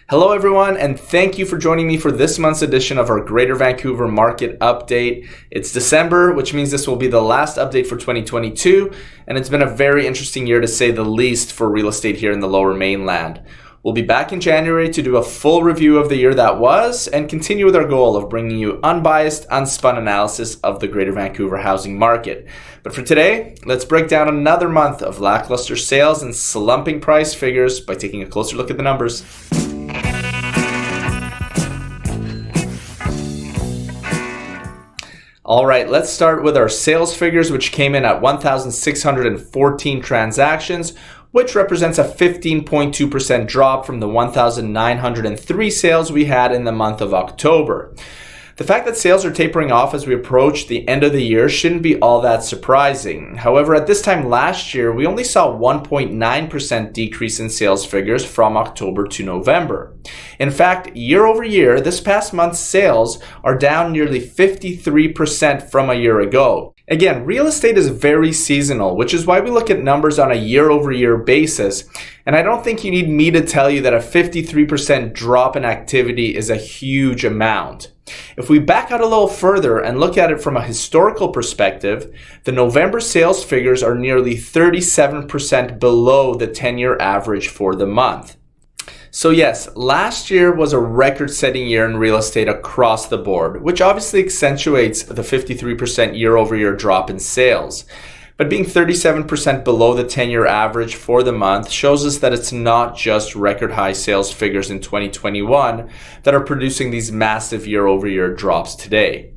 Hello everyone, and thank you for joining me for this month's edition of our Greater Vancouver Market Update. It's December, which means this will be the last update for 2022, and it's been a very interesting year to say the least for real estate here in the Lower Mainland. We'll be back in January to do a full review of the year that was and continue with our goal of bringing you unbiased, unspun analysis of the Greater Vancouver housing market. But for today, let's break down another month of lackluster sales and slumping price figures by taking a closer look at the numbers. All right, let's start with our sales figures, which came in at 1,614 transactions, which represents a 15.2% drop from the 1,903 sales we had in the month of October. The fact that sales are tapering off as we approach the end of the year shouldn't be all that surprising. However, at this time last year, we only saw a 1.9% decrease in sales figures from October to November. In fact, year over year, this past month's sales are down nearly 53% from a year ago. Again, real estate is very seasonal, which is why we look at numbers on a year-over-year basis. And I don't think you need me to tell you that a 53% drop in activity is a huge amount. If we back out a little further and look at it from a historical perspective, the November sales figures are nearly 37% below the 10-year average for the month. So yes, last year was a record-setting year in real estate across the board, which obviously accentuates the 53% year-over-year drop in sales. But being 37% below the 10-year average for the month shows us that it's not just record-high sales figures in 2021 that are producing these massive year-over-year drops today.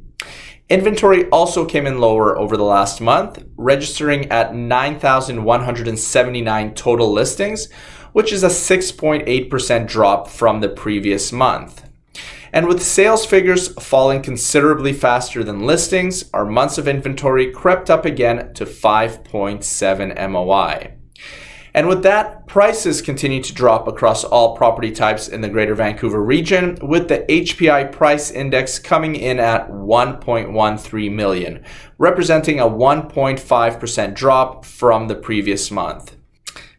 Inventory also came in lower over the last month, registering at 9,179 total listings, which is a 6.8% drop from the previous month. And with sales figures falling considerably faster than listings, our months of inventory crept up again to 5.7 MOI. And with that, prices continue to drop across all property types in the Greater Vancouver region, with the HPI price index coming in at 1.13 million, representing a 1.5% drop from the previous month.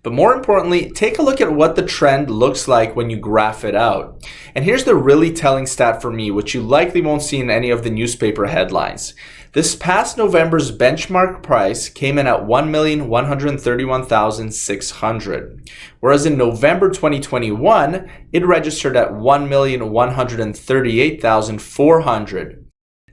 But more importantly, take a look at what the trend looks like when you graph it out. And here's the really telling stat for me, which you likely won't see in any of the newspaper headlines. This past November's benchmark price came in at $1,131,600, whereas in November 2021, it registered at $1,138,400.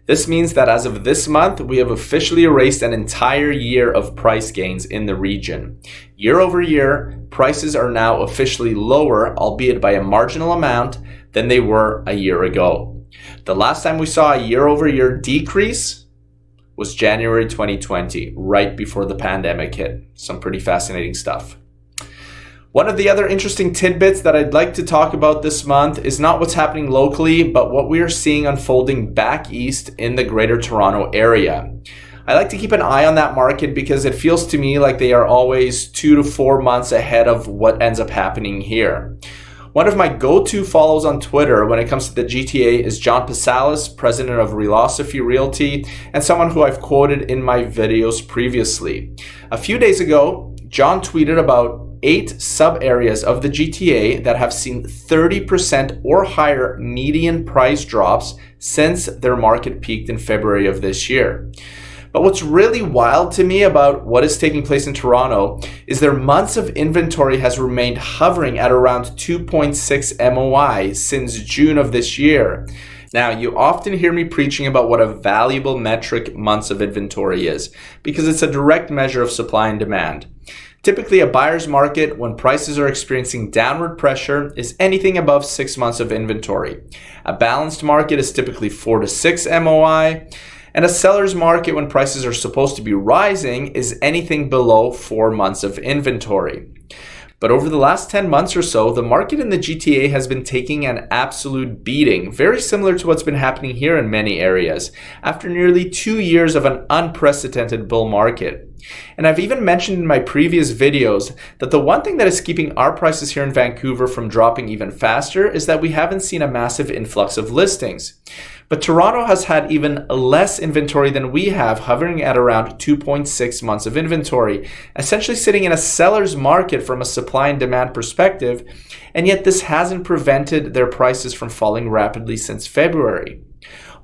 This means that as of this month, we have officially erased an entire year of price gains in the region. Year over year, prices are now officially lower, albeit by a marginal amount, than they were a year ago. The last time we saw a year over year decrease was January 2020, right before the pandemic hit. Some pretty fascinating stuff. One of the other interesting tidbits that I'd like to talk about this month is not what's happening locally, but what we are seeing unfolding back east in the Greater Toronto area. I like to keep an eye on that market because it feels to me like they are always 2 to 4 months ahead of what ends up happening here. One of my go-to follows on Twitter when it comes to the GTA is John Pasalis, president of Relosophy Realty, and someone who I've quoted in my videos previously. A few days ago, John tweeted about 8 sub-areas of the GTA that have seen 30% or higher median price drops since their market peaked in February of this year. But what's really wild to me about what is taking place in Toronto is their months of inventory has remained hovering at around 2.6 MOI since June of this year. Now, you often hear me preaching about what a valuable metric months of inventory is, because it's a direct measure of supply and demand. Typically, a buyer's market, when prices are experiencing downward pressure, is anything above 6 months of inventory. A balanced market is typically 4 to 6 MOI. And a seller's market, when prices are supposed to be rising, is anything below 4 months of inventory. But over the last 10 months or so, the market in the GTA has been taking an absolute beating, very similar to what's been happening here in many areas, after nearly 2 years of an unprecedented bull market. And I've even mentioned in my previous videos that the one thing that is keeping our prices here in Vancouver from dropping even faster is that we haven't seen a massive influx of listings. But Toronto has had even less inventory than we have, hovering at around 2.6 months of inventory, essentially sitting in a seller's market from a supply and demand perspective, and yet this hasn't prevented their prices from falling rapidly since February.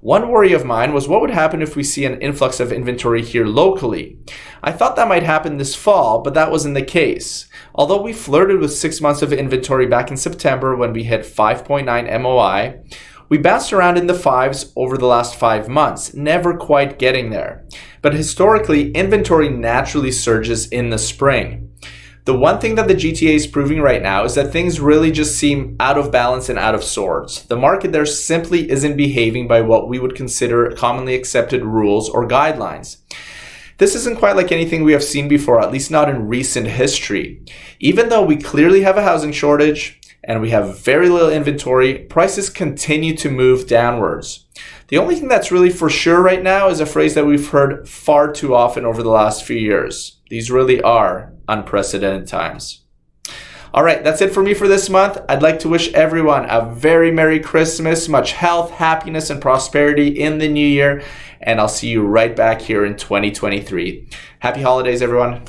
One worry of mine was what would happen if we see an influx of inventory here locally. I thought that might happen this fall, but that wasn't the case. Although we flirted with 6 months of inventory back in September when we hit 5.9 MOI, we bounced around in the 5s over the last 5 months, never quite getting there. But historically, inventory naturally surges in the spring. The one thing that the GTA is proving right now is that things really just seem out of balance and out of sorts. The market there simply isn't behaving by what we would consider commonly accepted rules or guidelines. This isn't quite like anything we have seen before, at least not in recent history. Even though we clearly have a housing shortage, and we have very little inventory, prices continue to move downwards. The only thing that's really for sure right now is a phrase that we've heard far too often over the last few years. These really are unprecedented times. All right, that's it for me for this month. I'd like to wish everyone a very Merry Christmas, much health, happiness, and prosperity in the new year, and I'll see you right back here in 2023. Happy holidays, everyone.